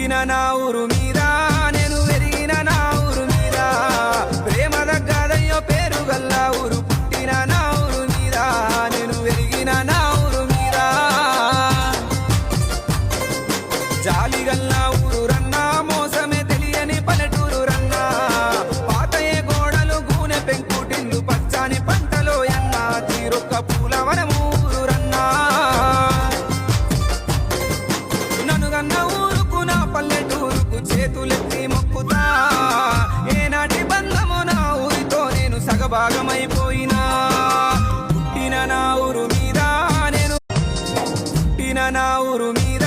పుట్టిన నా ఊరు మీద నేను పెరిగిన నా ఊరు మీద ప్రేమ దగ్గదయ్యో పేరు గల్ల ఊరు పుట్టిన నా ఊరు మీద నేను పెరిగిన నా ఊరు మీద జాలి గల్ల ఊరు రన్నా మోసమే తెలియని పల్లెటూరు రన్నా పాతయే గోడలు గూనె పెంకుటిల్లు పచ్చని పంటలో ఎన్నా తీరొక్క పూలవనము ఊరు రన్నా ననుగన్న ఊరుకు నా పల్లెటూరుకు చేతులెత్తి మొక్కుతా ఏనాటి బంధము నా ఊరితో నేను సగభాగమైపోయినా పుట్టిన నా ఊరు మీద నేను పుట్టిన నా ఊరు మీద